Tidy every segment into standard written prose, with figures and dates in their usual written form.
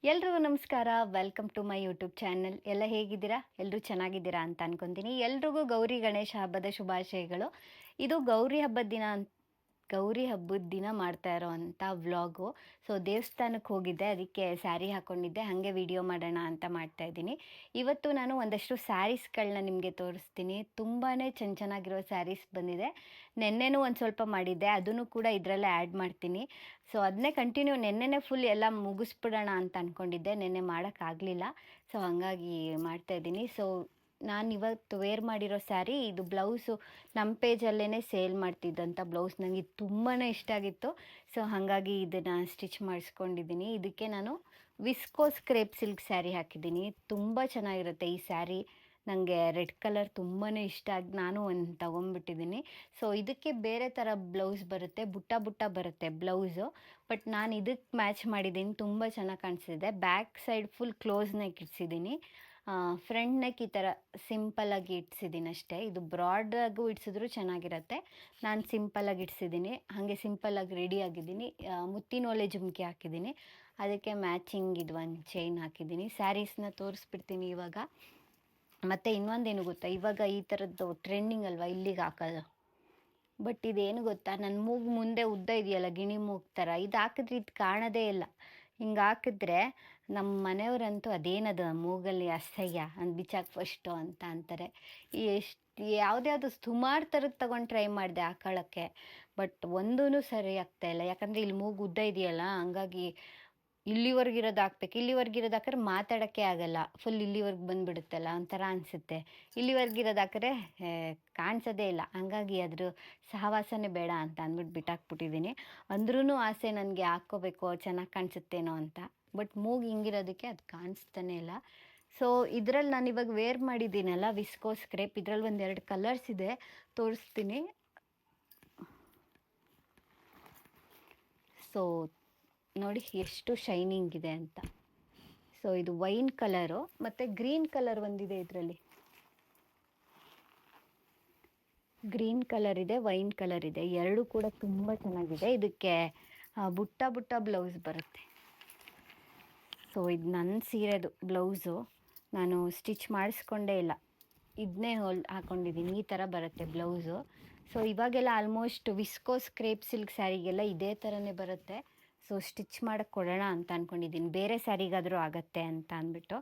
ಎಲ್ರಿಗೂ ನಮಸ್ಕಾರ. Welcome to my YouTube channel. ಎಲ್ಲ ಹೇಗಿದ್ದೀರಾ? ಎಲ್ಲರೂ ಚೆನ್ನಾಗಿದ್ದೀರಾ ಅಂತ ಅನ್ಕೊತೀನಿ. ಎಲ್ರಿಗೂ ಗೌರಿ ಗಣೇಶ ಹಬ್ಬದ ಶುಭಾಶಯಗಳು. ಇದು ಗೌರಿ ಹಬ್ಬದ ದಿನ ಮಾಡ್ತಾ ಇರೋವಂಥ ವ್ಲಾಗು. ಸೊ ದೇವಸ್ಥಾನಕ್ಕೆ ಹೋಗಿದ್ದೆ, ಅದಕ್ಕೆ ಸ್ಯಾರಿ ಹಾಕ್ಕೊಂಡಿದ್ದೆ, ಹಾಗೆ ವಿಡಿಯೋ ಮಾಡೋಣ ಅಂತ ಮಾಡ್ತಾ ಇದ್ದೀನಿ. ಇವತ್ತು ನಾನು ಒಂದಷ್ಟು ಸ್ಯಾರೀಸ್ಗಳನ್ನ ನಿಮಗೆ ತೋರಿಸ್ತೀನಿ. ತುಂಬಾ ಚೆನ್ನಾಗಿರೋ ಸ್ಯಾರೀಸ್ ಬಂದಿದೆ. ನೆನ್ನೆನೂ ಒಂದು ಸ್ವಲ್ಪ ಮಾಡಿದ್ದೆ, ಅದನ್ನು ಕೂಡ ಇದರಲ್ಲೇ ಆ್ಯಡ್ ಮಾಡ್ತೀನಿ. ಸೊ ಅದನ್ನೇ ಕಂಟಿನ್ಯೂ ನೆನ್ನೆನೇ ಫುಲ್ ಎಲ್ಲ ಮುಗಿಸ್ಬಿಡೋಣ ಅಂತ ಅಂದ್ಕೊಂಡಿದ್ದೆ, ನೆನ್ನೆ ಮಾಡೋಕ್ಕಾಗಲಿಲ್ಲ. ಸೊ ಹಾಗಾಗಿ ಮಾಡ್ತಾಯಿದ್ದೀನಿ. ಸೊ ನಾನು ಇವತ್ತು ವೇರ್ ಮಾಡಿರೋ ಸ್ಯಾರಿ, ಇದು ಬ್ಲೌಸು ನಮ್ಮ ಪೇಜಲ್ಲೇ ಸೇಲ್ ಮಾಡ್ತಿದ್ದಂಥ ಬ್ಲೌಸ್. ನನಗೆ ತುಂಬಾ ಇಷ್ಟ ಆಗಿತ್ತು. ಸೊ ಹಾಗಾಗಿ ಇದನ್ನು ಸ್ಟಿಚ್ ಮಾಡಿಸ್ಕೊಂಡಿದ್ದೀನಿ. ಇದಕ್ಕೆ ನಾನು ವಿಸ್ಕೋಸ್ ಕ್ರೇಪ್ ಸಿಲ್ಕ್ ಸ್ಯಾರಿ ಹಾಕಿದ್ದೀನಿ. ತುಂಬ ಚೆನ್ನಾಗಿರುತ್ತೆ ಈ ಸ್ಯಾರಿ. ನನಗೆ ರೆಡ್ ಕಲರ್ ತುಂಬಾ ಇಷ್ಟ ಆಗಿ ನಾನು ಒಂದು ತೊಗೊಂಡ್ಬಿಟ್ಟಿದ್ದೀನಿ. ಸೊ ಇದಕ್ಕೆ ಬೇರೆ ಥರ ಬ್ಲೌಸ್ ಬರುತ್ತೆ, ಬುಟ್ಟ ಬುಟ್ಟ ಬರುತ್ತೆ ಬ್ಲೌಸು. ಬಟ್ ನಾನು ಇದಕ್ಕೆ ಮ್ಯಾಚ್ ಮಾಡಿದ್ದೀನಿ, ತುಂಬ ಚೆನ್ನಾಗಿ ಕಾಣಿಸ್ತಿದೆ. Back side full close neck ಇಡ್ಸಿದ್ದೀನಿ. ಫ್ರಂಟ್ ನೆಕ್ ಈ ಥರ ಸಿಂಪಲ್ಲಾಗಿ ಇಡ್ಸಿದ್ದೀನಿ ಅಷ್ಟೇ. ಇದು ಬ್ರಾಡಾಗೂ ಇಡ್ಸಿದ್ರು ಚೆನ್ನಾಗಿರುತ್ತೆ. ನಾನು ಸಿಂಪಲ್ಲಾಗಿ ಇಡ್ಸಿದ್ದೀನಿ, ಹಾಗೆ ಸಿಂಪಲ್ಲಾಗಿ ರೆಡಿ ಆಗಿದ್ದೀನಿ. ಮುತ್ತಿನೋಲೆ ಜುಮ್ಕಿ ಹಾಕಿದ್ದೀನಿ, ಅದಕ್ಕೆ ಮ್ಯಾಚಿಂಗ್ ಇದು ಒಂದು ಚೈನ್ ಹಾಕಿದ್ದೀನಿ. ಸ್ಯಾರೀಸ್ನ ತೋರಿಸ್ಬಿಡ್ತೀನಿ ಇವಾಗ. ಮತ್ತು ಇನ್ನೊಂದೇನು ಗೊತ್ತಾ, ಇವಾಗ ಈ ಥರದ್ದು ಟ್ರೆಂಡಿಂಗ್ ಅಲ್ವಾ ಇಲ್ಲಿಗೆ ಹಾಕೋದು. ಬಟ್ ಇದೇನು ಗೊತ್ತಾ, ನನ್ನ ಮೂಗು ಮುಂದೆ ಉದ್ದ ಇದೆಯಲ್ಲ, ಗಿಣಿ ಮೂಗು ಥರ, ಇದು ಹಾಕಿದ್ರೆ ಇದು ಕಾಣೋದೇ ಇಲ್ಲ. ಹಿಂಗೆ ಹಾಕಿದ್ರೆ ನಮ್ಮ ಮನೆಯವರಂತೂ ಅದೇನದು ಮೂಗಲ್ಲಿ ಅಸಹ್ಯ ಅಂತ ಬಿಚ್ಚಾಕ್ ಫಸ್ಟು ಅಂತ ಅಂತಾರೆ. ಯಾವುದ್ಯಾವುದು ಸುಮಾರು ಥರದ್ದು ತೊಗೊಂಡು ಟ್ರೈ ಮಾಡಿದೆ ಹಾಕೊಳ್ಳೋಕ್ಕೆ, ಬಟ್ ಒಂದೂ ಸರಿ ಆಗ್ತಾಯಿಲ್ಲ. ಯಾಕಂದರೆ ಇಲ್ಲಿ ಮೂಗು ಉದ್ದ ಇದೆಯಲ್ಲ, ಹಂಗಾಗಿ ಇಲ್ಲಿವರೆಗಿರೋದು ಹಾಕ್ಬೇಕು. ಇಲ್ಲಿವರೆಗಿರೋದು ಹಾಕಿದ್ರೆ ಮಾತಾಡೋಕ್ಕೆ ಆಗಲ್ಲ, ಫುಲ್ ಇಲ್ಲಿವರೆಗೆ ಬಂದುಬಿಡುತ್ತಲ್ಲ, ಒಂಥರ ಅನಿಸುತ್ತೆ. ಇಲ್ಲಿವರೆಗಿರೋದು ಹಾಕಿದ್ರೆ ಕಾಣಿಸೋದೇ ಇಲ್ಲ. ಹಂಗಾಗಿ ಅದ್ರ ಸಹವಾಸನೇ ಬೇಡ ಅಂತ ಅಂದ್ಬಿಟ್ಟು ಬಿಟ್ಟಾಕ್ಬಿಟ್ಟಿದ್ದೀನಿ. ಅಂದ್ರೂ ಆಸೆ ನನಗೆ ಹಾಕ್ಕೋಬೇಕು, ಚೆನ್ನಾಗಿ ಕಾಣಿಸುತ್ತೇನೋ ಅಂತ. ಬಟ್ ಮೂಗು ಹಿಂಗಿರೋದಕ್ಕೆ ಅದು ಕಾಣಿಸ್ತಾನೆ ಇಲ್ಲ. ಸೊ ಇದರಲ್ಲಿ ನಾನು ಇವಾಗ ವೇರ್ ಮಾಡಿದ್ದೀನಲ್ಲ ವಿಸ್ಕೋಸ್ ಕ್ರೇಪ್, ಇದರಲ್ಲಿ ಒಂದೆರಡು ಕಲರ್ಸ್ ಇದೆ, ತೋರಿಸ್ತೀನಿ. ಸೊ ನೋಡಿ ಎಷ್ಟು ಶೈನಿಂಗ್ ಇದೆ ಅಂತ. ಸೊ ಇದು ವೈನ್ ಕಲರು ಮತ್ತು ಗ್ರೀನ್ ಕಲರ್ ಒಂದಿದೆ, ಇದರಲ್ಲಿ ಗ್ರೀನ್ ಕಲರ್ ಇದೆ, ವೈನ್ ಕಲರ್ ಇದೆ, ಎರಡೂ ಕೂಡ ತುಂಬ ಚೆನ್ನಾಗಿದೆ. ಇದಕ್ಕೆ ಬುಟ್ಟ ಬುಟ್ಟ ಬ್ಲೌಸ್ ಬರುತ್ತೆ. ಸೊ ಇದು ನನ್ನ ಸೀರೆದು ಬ್ಲೌಸು, ನಾನು ಸ್ಟಿಚ್ ಮಾಡಿಸ್ಕೊಂಡೇ ಇಲ್ಲ, ಇದನ್ನೇ ಹಾಕ್ಕೊಂಡಿದ್ದೀನಿ. ಈ ಥರ ಬರುತ್ತೆ ಬ್ಲೌಸು. ಸೊ ಇವಾಗೆಲ್ಲ ಆಲ್ಮೋಸ್ಟ್ ವಿಸ್ಕೋಸ್ ಕ್ರೇಪ್ ಸಿಲ್ಕ್ ಸ್ಯಾರಿಗೆಲ್ಲ ಇದೇ ಥರನೇ ಬರುತ್ತೆ. ಸೊ ಸ್ಟಿಚ್ ಮಾಡೋಕ್ಕೆ ಕೊಡೋಣ ಅಂತ ಅಂದ್ಕೊಂಡಿದ್ದೀನಿ, ಬೇರೆ ಸ್ಯಾರಿಗಾದರೂ ಆಗುತ್ತೆ ಅಂತ ಅಂದ್ಬಿಟ್ಟು.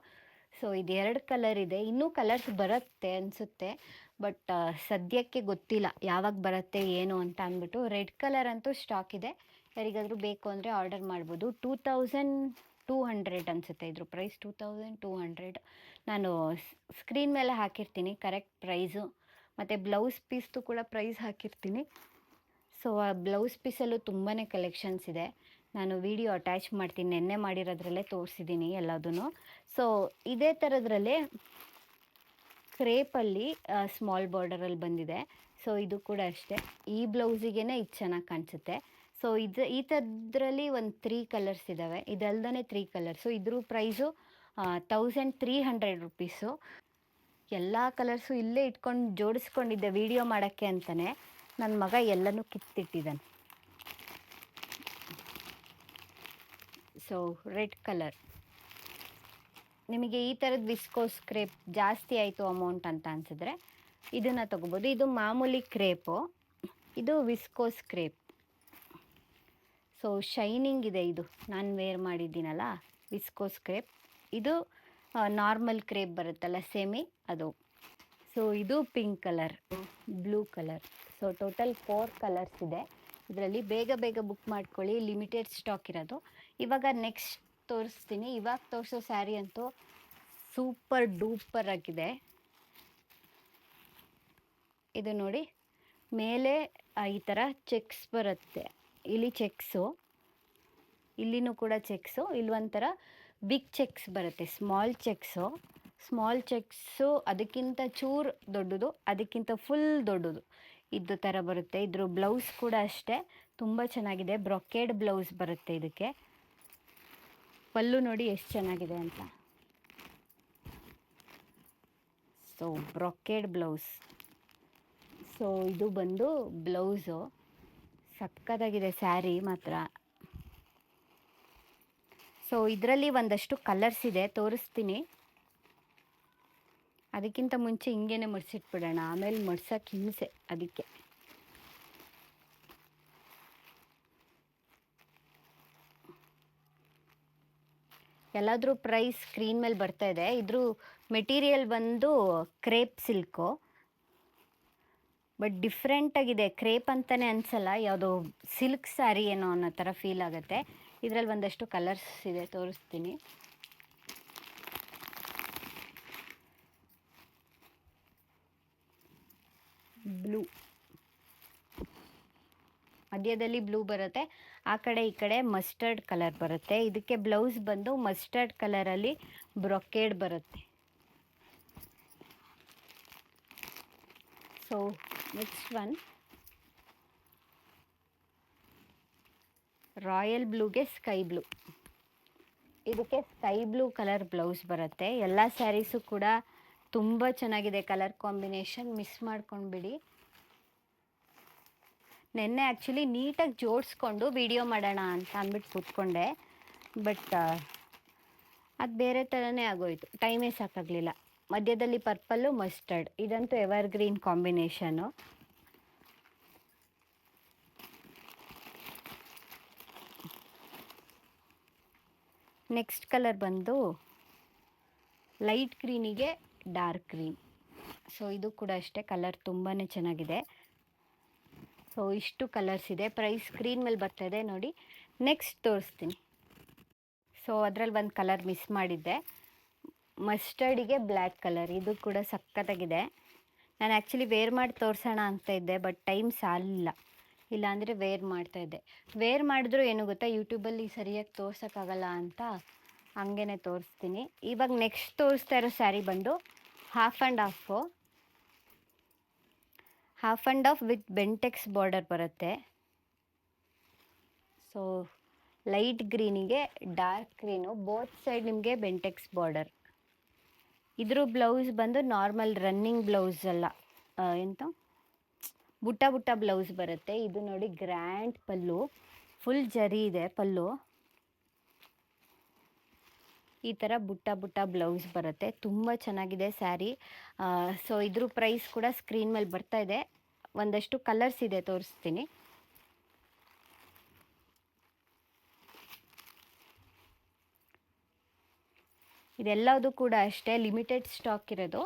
ಸೊ ಇದು ಎರಡು ಕಲರ್ ಇದೆ, ಇನ್ನೂ ಕಲರ್ಸ್ ಬರುತ್ತೆ ಅನಿಸುತ್ತೆ, ಬಟ್ ಸದ್ಯಕ್ಕೆ ಗೊತ್ತಿಲ್ಲ ಯಾವಾಗ ಬರುತ್ತೆ ಏನು ಅಂತ ಅಂದ್ಬಿಟ್ಟು. ರೆಡ್ ಕಲರ್ ಅಂತೂ ಸ್ಟಾಕ್ ಇದೆ, ಯಾರಿಗಾದರೂ ಬೇಕು ಅಂದರೆ ಆರ್ಡರ್ ಮಾಡ್ಬೋದು. 2200 ಅನಿಸುತ್ತೆ ಇದ್ರ ಪ್ರೈಸ್, 2200. ನಾನು ಸ್ಕ್ರೀನ್ ಮೇಲೆ ಹಾಕಿರ್ತೀನಿ ಕರೆಕ್ಟ್ ಪ್ರೈಸು, ಮತ್ತು ಬ್ಲೌಸ್ ಪೀಸ್ದು ಕೂಡ ಪ್ರೈಸ್ ಹಾಕಿರ್ತೀನಿ. ಸೊ ಆ ಬ್ಲೌಸ್ ಪೀಸಲ್ಲೂ ತುಂಬಾ ಕಲೆಕ್ಷನ್ಸ್ ಇದೆ, ನಾನು ವಿಡಿಯೋ ಅಟ್ಯಾಚ್ ಮಾಡ್ತೀನಿ. ನೆನ್ನೆ ಮಾಡಿರೋದ್ರಲ್ಲೇ ತೋರಿಸಿದ್ದೀನಿ ಎಲ್ಲದೂ. ಸೊ ಇದೇ ಥರದ್ರಲ್ಲೇ ಕ್ರೇಪಲ್ಲಿ ಸ್ಮಾಲ್ ಬಾರ್ಡರಲ್ಲಿ ಬಂದಿದೆ. ಸೊ ಇದು ಕೂಡ ಅಷ್ಟೇ, ಈ ಬ್ಲೌಸಿಗೆ ಇದು ಚೆನ್ನಾಗಿ ಕಾಣಿಸುತ್ತೆ. ಸೊ ಈ ಥರದ್ರಲ್ಲಿ ಒಂದು 3 ಕಲರ್ಸ್ ಇದ್ದಾವೆ, ಇದಲ್ದೇ 3 ಕಲರ್ಸು. ಇದ್ರ ಪ್ರೈಸು 1300 ರುಪೀಸು. ಎಲ್ಲ ಕಲರ್ಸು ಇಲ್ಲೇ ಇಟ್ಕೊಂಡು ಜೋಡಿಸ್ಕೊಂಡಿದ್ದೆ ವಿಡಿಯೋ ಮಾಡೋಕ್ಕೆ ಅಂತಲೇ, ನನ್ನ ಮಗ ಎಲ್ಲನೂ ಕಿತ್ತಿಟ್ಟಿದ್ದಾನೆ. ಸೊ ರೆಡ್ ಕಲರ್, ನಿಮಗೆ ಈ ಥರದ್ದು ವಿಸ್ಕೋಸ್ ಕ್ರೇಪ್ ಜಾಸ್ತಿ ಆಯಿತು ಅಮೌಂಟ್ ಅಂತ ಅನಿಸಿದ್ರೆ ಇದನ್ನು ತೊಗೋಬೋದು. ಇದು ಮಾಮೂಲಿ ಕ್ರೇಪು, ಇದು ವಿಸ್ಕೋಸ್ ಕ್ರೇಪ್. ಸೊ ಶೈನಿಂಗ್ ಇದೆ, ಇದು ನಾನು ವೇರ್ ಮಾಡಿದ್ದೀನಲ್ಲ ವಿಸ್ಕೋಸ್ ಕ್ರೇಪ್. ಇದು ನಾರ್ಮಲ್ ಕ್ರೇಪ್ ಬರುತ್ತಲ್ಲ ಸೆಮಿ, ಅದು. ಸೊ ಇದು pink colour, blue colour. So total 4 colours ಇದೆ ಇದರಲ್ಲಿ. ಬೇಗ ಬೇಗ ಬುಕ್ ಮಾಡ್ಕೊಳ್ಳಿ, ಲಿಮಿಟೆಡ್ ಸ್ಟಾಕ್ ಇರೋದು. ಇವಾಗ ನೆಕ್ಸ್ಟ್ ತೋರಿಸ್ತೀನಿ. ಇವಾಗ ತೋರಿಸೋ ಸ್ಯಾರಿ ಅಂತೂ ಸೂಪರ್ ಡೂಪರ್ ಆಗಿದೆ. ಇದು ನೋಡಿ, ಮೇಲೆ ಈ ಥರ ಚೆಕ್ಸ್ ಬರುತ್ತೆ, ಇಲ್ಲಿ ಚೆಕ್ಸು, ಇಲ್ಲಿನೂ ಕೂಡ ಚೆಕ್ಸು, ಇಲ್ಲಿ ಒಂಥರ ಬಿಗ್ ಚೆಕ್ಸ್ ಬರುತ್ತೆ, ಸ್ಮಾಲ್ ಚೆಕ್ಸು ಅದಕ್ಕಿಂತ ಚೂರು ದೊಡ್ಡದು, ಅದಕ್ಕಿಂತ ಫುಲ್ ದೊಡ್ಡದು, ಇದು ಥರ ಬರುತ್ತೆ. ಇದ್ರ ಬ್ಲೌಸ್ ಕೂಡ ಅಷ್ಟೇ ತುಂಬ ಚೆನ್ನಾಗಿದೆ, ಬ್ರೊಕೇಡ್ ಬ್ಲೌಸ್ ಬರುತ್ತೆ ಇದಕ್ಕೆ. ಪಲ್ಲು ನೋಡಿ ಎಷ್ಟು ಚೆನ್ನಾಗಿದೆ ಅಂತ. So brocade blouse. ಸೊ ಇದು ಬಂದು ಬ್ಲೌಸು, ಸಕ್ಕತ್ತಾಗಿದೆ ಸ್ಯಾರಿ ಮಾತ್ರ. ಸೊ ಇದರಲ್ಲಿ ಒಂದಷ್ಟು ಕಲರ್ಸ್ ಇದೆ, ತೋರಿಸ್ತೀನಿ. ಅದಕ್ಕಿಂತ ಮುಂಚೆ ಹಿಂಗೇನೆ ಮಡಿಸಿಟ್ಬಿಡೋಣ, ಆಮೇಲೆ ಮಡ್ಸೋಕ್ಕೆ ಹಿಂಸೆ. ಅದಕ್ಕೆ ಎಲ್ಲಾದರೂ ಪ್ರೈಸ್ ಸ್ಕ್ರೀನ್ ಮೇಲೆ ಬರ್ತಾ ಇದೆ. ಇದ್ರ ಮೆಟೀರಿಯಲ್ ಬಂದು ಕ್ರೇಪ್ ಸಿಲ್ಕು, ಬಟ್ ಡಿಫ್ರೆಂಟಾಗಿದೆ. ಕ್ರೇಪ್ ಅಂತಲೇ ಅನಿಸಲ್ಲ, ಯಾವುದೋ ಸಿಲ್ಕ್ ಸ್ಯಾರಿ ಏನೋ ಅನ್ನೋ ಥರ ಫೀಲ್ ಆಗುತ್ತೆ. ಇದರಲ್ಲಿ ಒಂದಷ್ಟು ಕಲರ್ಸ್ ಇದೆ, ತೋರಿಸ್ತೀನಿ. ಬ್ಲೂ, ಮಧ್ಯದಲ್ಲಿ ಬ್ಲೂ ಬರುತ್ತೆ, ಆ ಕಡೆ ಈ ಕಡೆ ಮಸ್ಟರ್ಡ್ ಕಲರ್ ಬರುತ್ತೆ. ಇದಕ್ಕೆ ಬ್ಲೌಸ್ ಬಂದು ಮಸ್ಟರ್ಡ್ ಕಲರಲ್ಲಿ ಬ್ರೊಕೇಡ್ ಬರುತ್ತೆ. ಸೊ ನೆಕ್ಸ್ಟ್ ಒನ್ ರಾಯಲ್ ಬ್ಲೂಗೆ ಸ್ಕೈ ಬ್ಲೂ. ಇದಕ್ಕೆ ಸ್ಕೈ ಬ್ಲೂ ಕಲರ್ ಬ್ಲೌಸ್ ಬರುತ್ತೆ. ಎಲ್ಲ ಸ್ಯಾರೀಸು ಕೂಡ ತುಂಬ ಚೆನ್ನಾಗಿದೆ ಕಲರ್ ಕಾಂಬಿನೇಷನ್, ಮಿಸ್ ಮಾಡ್ಕೊಂಡ್ಬಿಡಿ. ನೆನ್ನೆ ಆ್ಯಕ್ಚುಲಿ ನೀಟಾಗಿ ಜೋಡಿಸ್ಕೊಂಡು ವಿಡಿಯೋ ಮಾಡೋಣ ಅಂತ ಅಂದ್ಬಿಟ್ಟು ಕೂತ್ಕೊಂಡೆ, ಬಟ್ ಅದು ಬೇರೆ ಥರನೇ ಆಗೋಯಿತು, ಟೈಮೇ ಸಾಕಾಗಲಿಲ್ಲ. ಮಧ್ಯದಲ್ಲಿ ಪರ್ಪಲ್ಲು ಮಸ್ಟರ್ಡ್, ಇದಂತೂ ever green combination. Next colour ಬಂದು ಲೈಟ್ ಗ್ರೀನಿಗೆ ಡಾರ್ಕ್ ಗ್ರೀನ್. ಸೊ ಇದು ಕೂಡ ಅಷ್ಟೇ, ಕಲರ್ ತುಂಬಾ ಚೆನ್ನಾಗಿದೆ. ಸೊ ಇಷ್ಟು ಕಲರ್ಸ್ ಇದೆ, ಪ್ರೈಸ್ ಸ್ಕ್ರೀನ್ ಮೇಲೆ ಬರ್ತಾಯಿದೆ ನೋಡಿ. ನೆಕ್ಸ್ಟ್ ತೋರಿಸ್ತೀನಿ. ಸೊ ಅದರಲ್ಲಿ ಒಂದು ಕಲರ್ ಮಿಸ್ ಮಾಡಿದ್ದೆ, ಮಸ್ಟರ್ಡಿಗೆ ಬ್ಲ್ಯಾಕ್ ಕಲರ್. ಇದು ಕೂಡ ಸಖತ್ತಾಗಿದೆ. ನಾನು ಆ್ಯಕ್ಚುಲಿ ವೇರ್ ಮಾಡಿ ತೋರಿಸೋಣ ಅಂತ ಇದ್ದೆ, ಬಟ್ ಟೈಮ್ ಸಾಲಿಲ್ಲ, ಇಲ್ಲಾಂದರೆ ವೇರ್ ಮಾಡ್ತಾಯಿದ್ದೆ. ವೇರ್ ಮಾಡಿದ್ರೂ ಏನು ಗೊತ್ತಾ, ಯೂಟ್ಯೂಬಲ್ಲಿ ಸರಿಯಾಗಿ ತೋರ್ಸೋಕ್ಕಾಗಲ್ಲ ಅಂತ ಹಂಗೇ ತೋರಿಸ್ತೀನಿ. ಇವಾಗ ನೆಕ್ಸ್ಟ್ ತೋರಿಸ್ತಾ ಇರೋ ಸ್ಯಾರಿ ಬಂದು half and half with Bentex border ಬರುತ್ತೆ. ಸೊ ಲೈಟ್ ಗ್ರೀನಿಗೆ ಡಾರ್ಕ್ ಗ್ರೀನು, ಬೋತ್ ಸೈಡ್ ನಿಮಗೆ ಬೆಂಟೆಕ್ಸ್ ಬಾರ್ಡರ್. ಇದ್ರ ಬ್ಲೌಸ್ ಬಂದು ನಾರ್ಮಲ್ ರನ್ನಿಂಗ್ ಬ್ಲೌಸ್ ಅಲ್ಲ, ಎಂತ ಬುಟ್ಟ ಬ್ಲೌಸ್ ಬರುತ್ತೆ. ಇದು ನೋಡಿ ಗ್ರ್ಯಾಂಡ್ ಪಲ್ಲು, ಫುಲ್ ಜರಿ ಇದೆ ಪಲ್ಲು. ಈ ಥರ ಬುಟ್ಟ ಬ್ಲೌಸ್ ಬರುತ್ತೆ, ತುಂಬ ಚೆನ್ನಾಗಿದೆ ಸ್ಯಾರಿ. ಸೊ ಇದ್ರ ಪ್ರೈಸ್ ಕೂಡ ಸ್ಕ್ರೀನ್ ಮೇಲೆ ಬರ್ತಾ ಇದೆ. ಒಂದಷ್ಟು ಕಲರ್ಸ್ ಇದೆ, ತೋರಿಸ್ತೀನಿ. ಇದೆಲ್ಲದು ಕೂಡ ಅಷ್ಟೇ ಲಿಮಿಟೆಡ್ ಸ್ಟಾಕ್ ಇರೋದು,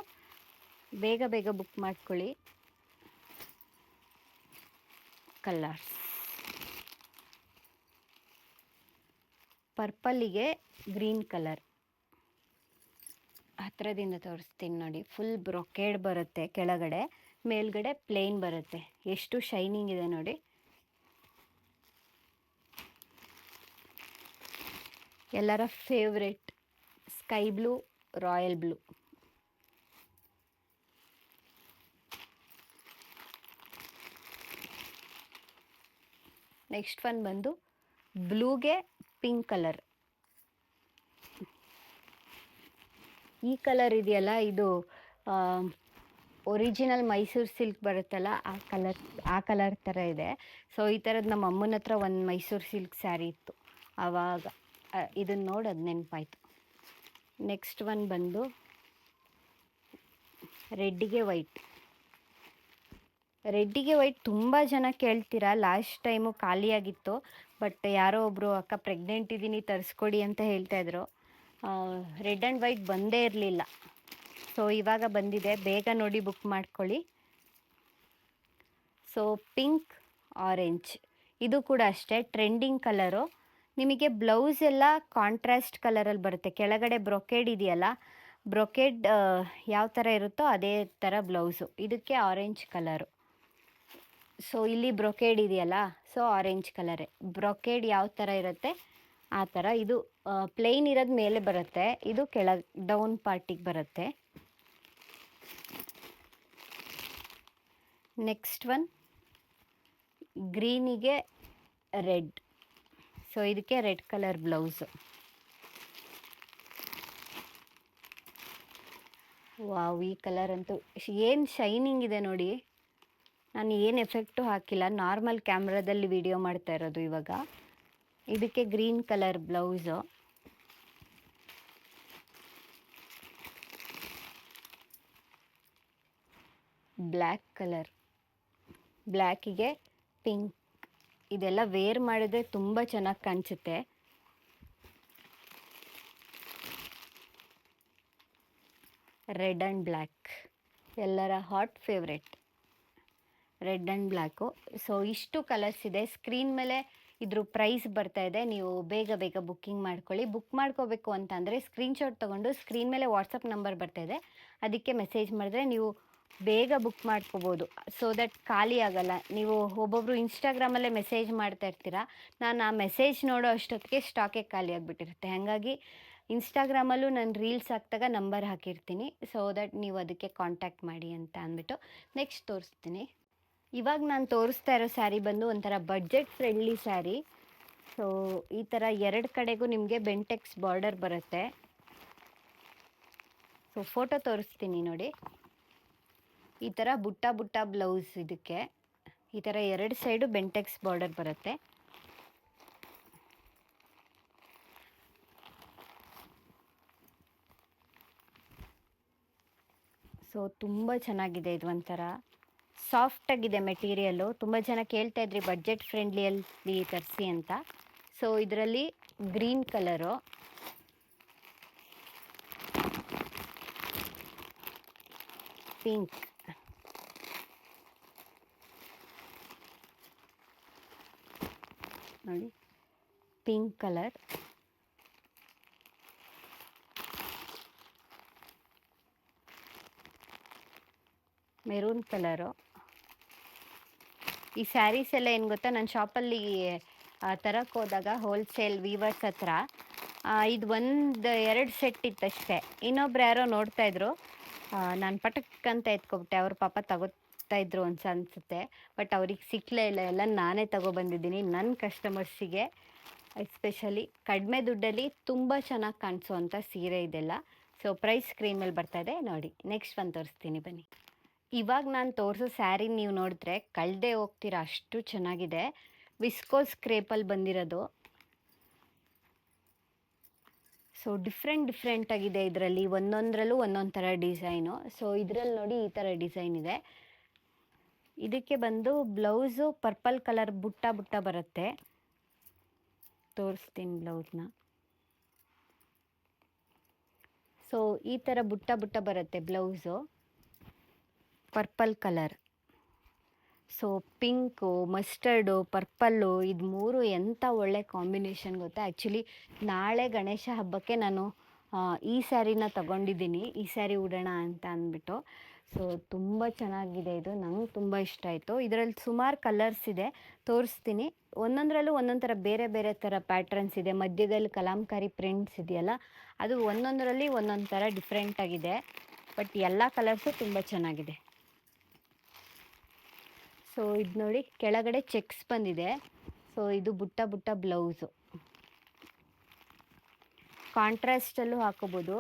ಬೇಗ ಬುಕ್ ಮಾಡ್ಕೊಳ್ಳಿ. ಕಲರ್ಸ್ ಪರ್ಪಲ್ಲಿಗೆ ಗ್ರೀನ್ ಕಲರ್, ಹತ್ತಿರದಿಂದ ತೋರಿಸ್ತೀನಿ ನೋಡಿ. ಫುಲ್ ಬ್ರೊಕೇಡ್ ಬರುತ್ತೆ, ಕೆಳಗಡೆ ಮೇಲ್ಗಡೆ ಪ್ಲೇನ್ ಬರುತ್ತೆ. ಎಷ್ಟು ಶೈನಿಂಗ್ ಇದೆ ನೋಡಿ. ಎಲ್ಲರ favourite sky blue, royal blue. Next one ಬಂದು ಬ್ಲೂಗೆ ಪಿಂಕ್ ಕಲರ್. ಈ ಕಲರ್ ಇದೆಯಲ್ಲ, ಇದು ಒರಿಜಿನಲ್ ಮೈಸೂರು ಸಿಲ್ಕ್ ಬರುತ್ತಲ್ಲ, ಆ ಕಲರ್ ಥರ ಇದೆ. ಸೊ ಈ ಥರದ್ದು ನಮ್ಮ ಅಮ್ಮನ ಹತ್ರ ಒಂದು ಮೈಸೂರು ಸಿಲ್ಕ್ ಸ್ಯಾರಿ ಇತ್ತು, ಆವಾಗ ಇದನ್ನು ನೋಡೋದು ನೆನಪಾಯಿತು. ನೆಕ್ಸ್ಟ್ ಒನ್ ಬಂದು ರೆಡ್ಡಿಗೆ ವೈಟ್ ತುಂಬ ಜನ ಕೇಳ್ತೀರಾ. ಲಾಸ್ಟ್ ಟೈಮು ಖಾಲಿಯಾಗಿತ್ತು, ಬಟ್ ಯಾರೋ ಒಬ್ಬರು ಅಕ್ಕ ಪ್ರೆಗ್ನೆಂಟ್ ಇದ್ದೀನಿ ತರಿಸ್ಕೊಡಿ ಅಂತ ಹೇಳ್ತಾಯಿದ್ರು. ರೆಡ್ ಆ್ಯಂಡ್ ವೈಟ್ ಬಂದೇ ಇರಲಿಲ್ಲ, ಸೊ ಇವಾಗ ಬಂದಿದೆ, ಬೇಗ ನೋಡಿ ಬುಕ್ ಮಾಡ್ಕೊಳ್ಳಿ. ಸೊ ಪಿಂಕ್ ಆರೆಂಜ್, ಇದು ಕೂಡ ಅಷ್ಟೇ ಟ್ರೆಂಡಿಂಗ್ ಕಲರು. ನಿಮಗೆ ಬ್ಲೌಸ್ ಎಲ್ಲ ಕಾಂಟ್ರಾಸ್ಟ್ ಕಲರಲ್ಲಿ ಬರುತ್ತೆ. ಕೆಳಗಡೆ ಬ್ರೊಕೇಡ್ ಇದೆಯಲ್ಲ, ಬ್ರೊಕೇಡ್ ಯಾವ ಥರ ಇರುತ್ತೋ ಅದೇ ಥರ ಬ್ಲೌಸು. ಇದಕ್ಕೆ ಆರೆಂಜ್ ಕಲರು. ಸೊ ಇಲ್ಲಿ ಬ್ರೊಕೇಡ್ ಇದೆಯಲ್ಲ, ಸೊ ಆರೆಂಜ್ ಕಲರೇ. ಬ್ರೊಕೇಡ್ ಯಾವ ಥರ ಇರುತ್ತೆ ಆ ಥರ. ಇದು ಪ್ಲೇನ್ ಇರೋದು ಮೇಲೆ ಬರುತ್ತೆ, ಇದು ಕೆಳಗೆ ಡೌನ್ ಪಾರ್ಟಿಗೆ ಬರುತ್ತೆ. ನೆಕ್ಸ್ಟ್ ಒನ್ ಗ್ರೀನಿಗೆ ರೆಡ್. ಸೊ ಇದಕ್ಕೆ ರೆಡ್ ಕಲರ್ ಬ್ಲೌಸು. ವಾವ್, ಈ ಕಲರ್ ಅಂತೂ ಏನು ಶೈನಿಂಗ್ ಇದೆ ನೋಡಿ. ನಾನು ಏನು ಎಫೆಕ್ಟು ಹಾಕಿಲ್ಲ, ನಾರ್ಮಲ್ ಕ್ಯಾಮ್ರಾದಲ್ಲಿ ವಿಡಿಯೋ ಮಾಡ್ತಾ ಇರೋದು ಇವಾಗ. ಇದಕ್ಕೆ green colour blouse. Black colour, ಬ್ಲ್ಯಾಕಿಗೆ ಪಿಂಕ್, ಇದೆಲ್ಲ ವೇರ್ ಮಾಡಿದ್ರೆ ತುಂಬ ಚೆನ್ನಾಗಿ ಕಾಣಿಸುತ್ತೆ. ರೆಡ್ ಆ್ಯಂಡ್ ಬ್ಲ್ಯಾಕ್ ಎಲ್ಲರ hot favourite, red and black. So ಇಷ್ಟು ಕಲರ್ಸ್ ಇದೆ. ಸ್ಕ್ರೀನ್ ಮೇಲೆ ಇದ್ರ ಪ್ರೈಸ್ ಬರ್ತಾ ಇದೆ, ನೀವು ಬೇಗ ಬೇಗ ಬುಕ್ಕಿಂಗ್ ಮಾಡ್ಕೊಳ್ಳಿ. ಬುಕ್ ಮಾಡ್ಕೋಬೇಕು ಅಂತ ಅಂದರೆ ಸ್ಕ್ರೀನ್ಶಾಟ್ ತೊಗೊಂಡು ಸ್ಕ್ರೀನ್ ಮೇಲೆ ವಾಟ್ಸಪ್ ನಂಬರ್ ಬರ್ತಾ ಇದೆ, ಅದಕ್ಕೆ ಮೆಸೇಜ್ ಮಾಡಿದ್ರೆ ನೀವು ಬೇಗ ಬುಕ್ ಮಾಡ್ಕೋಬೋದು. ಸೊ ದಟ್ ಖಾಲಿ ಆಗಲ್ಲ. ನೀವು ಒಬ್ಬೊಬ್ಬರು ಇನ್ಸ್ಟಾಗ್ರಾಮಲ್ಲೇ ಮೆಸೇಜ್ ಮಾಡ್ತಾ ಇರ್ತೀರಾ, ನಾನು ಆ ಮೆಸೇಜ್ ನೋಡೋ ಅಷ್ಟೊತ್ತಿಗೆ ಸ್ಟಾಕೇ ಖಾಲಿ ಆಗಿಬಿಟ್ಟಿರುತ್ತೆ. ಹಾಗಾಗಿ ಇನ್ಸ್ಟಾಗ್ರಾಮಲ್ಲೂ ನಾನು ರೀಲ್ಸ್ ಹಾಕಿದಾಗ ನಂಬರ್ ಹಾಕಿರ್ತೀನಿ, ಸೊ ದಟ್ ನೀವು ಅದಕ್ಕೆ ಕಾಂಟ್ಯಾಕ್ಟ್ ಮಾಡಿ ಅಂತ ಅಂದ್ಬಿಟ್ಟು ನೆಕ್ಸ್ಟ್ ತೋರಿಸ್ತೀನಿ. ಇವಾಗ ನಾನು ತೋರಿಸ್ತಾ ಇರೋ ಸ್ಯಾರಿ ಬಂದು ಒಂಥರ ಬಡ್ಜೆಟ್ ಫ್ರೆಂಡ್ಲಿ ಸ್ಯಾರಿ. ಸೊ ಈ ಥರ ಎರಡು ಕಡೆಗೂ ನಿಮಗೆ ಬೆಂಟೆಕ್ಸ್ ಬಾರ್ಡರ್ ಬರುತ್ತೆ. ಸೊ ಫೋಟೋ ತೋರಿಸ್ತೀನಿ ನೋಡಿ. ಈ ಥರ ಬುಟ್ಟ ಬುಟ್ಟ ಬ್ಲೌಸ್, ಇದಕ್ಕೆ ಈ ಥರ ಎರಡು ಸೈಡು ಬೆಂಟೆಕ್ಸ್ ಬಾರ್ಡರ್ ಬರುತ್ತೆ. ಸೊ ತುಂಬ ಚೆನ್ನಾಗಿದೆ, ಇದು ಒಂಥರ ಸಾಫ್ಟಾಗಿದೆ ಮೆಟೀರಿಯಲ್ಲು. ತುಂಬ ಜನ ಕೇಳ್ತಾ ಇದ್ರಿ ಬಡ್ಜೆಟ್ ಫ್ರೆಂಡ್ಲಿಯಲ್ಲಿ ತರಿಸಿ ಅಂತ. ಸೊ ಇದರಲ್ಲಿ ಗ್ರೀನ್ ಕಲರು, ಪಿಂಕ್, ನೋಡಿ ಪಿಂಕ್ ಕಲರ್, ಮೆರೂನ್ ಕಲರು. ಈ ಸ್ಯಾರೀಸ್ ಎಲ್ಲ ಏನು ಗೊತ್ತಾ, ನನ್ನ ಶಾಪಲ್ಲಿ ತರಕ್ಕೆ ಹೋದಾಗ ಹೋಲ್ಸೇಲ್ ವೀವರ್ಸ್ ಹತ್ರ ಇದು ಒಂದು ಎರಡು ಸೆಟ್ ಇತ್ತಷ್ಟೇ. ಇನ್ನೊಬ್ರು ಯಾರೋ ನೋಡ್ತಾಯಿದ್ರು, ನಾನು ಪಟಕ್ಕಂತ ಎತ್ಕೊಬಿಟ್ಟೆ. ಅವ್ರ ಪಾಪ ತಗೋತಾಯಿದ್ರು ಅನ್ಸುತ್ತೆ, ಬಟ್ ಅವ್ರಿಗೆ ಸಿಕ್ಕಲೇ ಇಲ್ಲ. ಎಲ್ಲ ನಾನೇ ತಗೊಬಂದಿದ್ದೀನಿ ನನ್ನ ಕಸ್ಟಮರ್ಸಿಗೆ. ಎಸ್ಪೆಷಲಿ ಕಡಿಮೆ ದುಡ್ಡಲ್ಲಿ ತುಂಬ ಚೆನ್ನಾಗಿ ಕಾಣಿಸೋವಂಥ ಸೀರೆ ಇದೆಲ್ಲ. ಸೊ ಪ್ರೈಸ್ ಸ್ಕ್ರೀನ್ ಮೇಲೆ ಬರ್ತಾಯಿದೆ ನೋಡಿ. ನೆಕ್ಸ್ಟ್ ಒಂದು ತೋರಿಸ್ತೀನಿ ಬನ್ನಿ. ಇವಾಗ ನಾನು ತೋರಿಸೋ ಸ್ಯಾರಿ ನೀವು ನೋಡಿದ್ರೆ ಕಳೆದೇ ಹೋಗ್ತೀರಾ, ಅಷ್ಟು ಚೆನ್ನಾಗಿದೆ. ವಿಸ್ಕೋಸ್ ಕ್ರೇಪಲ್ಲಿ ಬಂದಿರೋದು. ಸೊ ಡಿಫ್ರೆಂಟ್ ಆಗಿದೆ ಇದರಲ್ಲಿ, ಒಂದೊಂದರಲ್ಲೂ ಒಂದೊಂದು ಥರ ಡಿಸೈನು. ಸೊ ಇದರಲ್ಲಿ ನೋಡಿ ಈ ಥರ ಡಿಸೈನ್ ಇದೆ. ಇದಕ್ಕೆ ಬಂದು ಬ್ಲೌಸು ಪರ್ಪಲ್ ಕಲರ್ ಬುಟ್ಟ ಬುಟ್ಟ ಬರುತ್ತೆ. ತೋರಿಸ್ತೀನಿ ಬ್ಲೌಸ್ನ. ಸೊ ಈ ಥರ ಬುಟ್ಟ ಬುಟ್ಟ ಬರುತ್ತೆ blouse, purple colour. So pink, mustard, purple, ಇದು ಮೂರು ಎಂಥ ಒಳ್ಳೆ ಕಾಂಬಿನೇಷನ್ ಗೊತ್ತಾ. ಆ್ಯಕ್ಚುಲಿ ನಾಳೆ ಗಣೇಶ ಹಬ್ಬಕ್ಕೆ ನಾನು ಈ ಸ್ಯಾರಿನ ತಗೊಂಡಿದ್ದೀನಿ, ಈ ಸ್ಯಾರಿ ಉಡೋಣ ಅಂತ ಅಂದ್ಬಿಟ್ಟು. ಸೊ ತುಂಬ ಚೆನ್ನಾಗಿದೆ ಇದು, ನಂಗೆ ತುಂಬ ಇಷ್ಟ ಆಯಿತು. ಇದರಲ್ಲಿ ಸುಮಾರು ಕಲರ್ಸ್ ಇದೆ, ತೋರಿಸ್ತೀನಿ. ಒಂದೊಂದರಲ್ಲೂ ಒಂದೊಂದು ಥರ ಬೇರೆ ಬೇರೆ ಥರ ಪ್ಯಾಟ್ರನ್ಸ್ ಇದೆ. ಮಧ್ಯದಲ್ಲಿ ಕಲಾಂಕಾರಿ ಪ್ರಿಂಟ್ಸ್ ಇದೆಯಲ್ಲ, ಅದು ಒಂದೊಂದರಲ್ಲಿ ಒಂದೊಂದು ಥರ ಡಿಫ್ರೆಂಟಾಗಿದೆ. ಬಟ್ ಎಲ್ಲ ಕಲರ್ಸು ತುಂಬ ಚೆನ್ನಾಗಿದೆ. ಸೊ ಇದು ನೋಡಿ ಕೆಳಗಡೆ ಚೆಕ್ಸ್ ಬಂದಿದೆ. ಸೊ ಇದು ಬುಟ್ಟ ಬುಟ್ಟ ಬ್ಲೌಸು, ಕಾಂಟ್ರಾಸ್ಟಲ್ಲೂ ಹಾಕೋಬೋದು.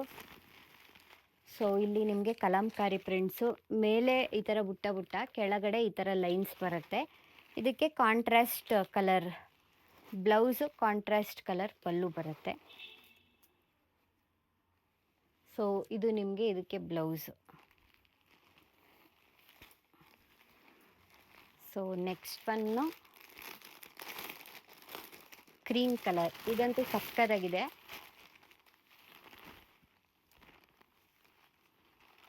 ಸೊ ಇಲ್ಲಿ ನಿಮಗೆ ಕಲಾಂಕಾರಿ ಪ್ರಿಂಟ್ಸು, ಮೇಲೆ ಈ ಥರ ಬುಟ್ಟ ಬುಟ್ಟ, ಕೆಳಗಡೆ ಈ ಥರ ಲೈನ್ಸ್ ಬರುತ್ತೆ. ಇದಕ್ಕೆ contrast colour blouse, contrast colour pallu ಬರುತ್ತೆ. ಸೊ ಇದು ನಿಮಗೆ ಇದಕ್ಕೆ blouse. So next one cream colour, ಇದಂತೂ ಸಕ್ಕತ್ತಾಗಿದೆ.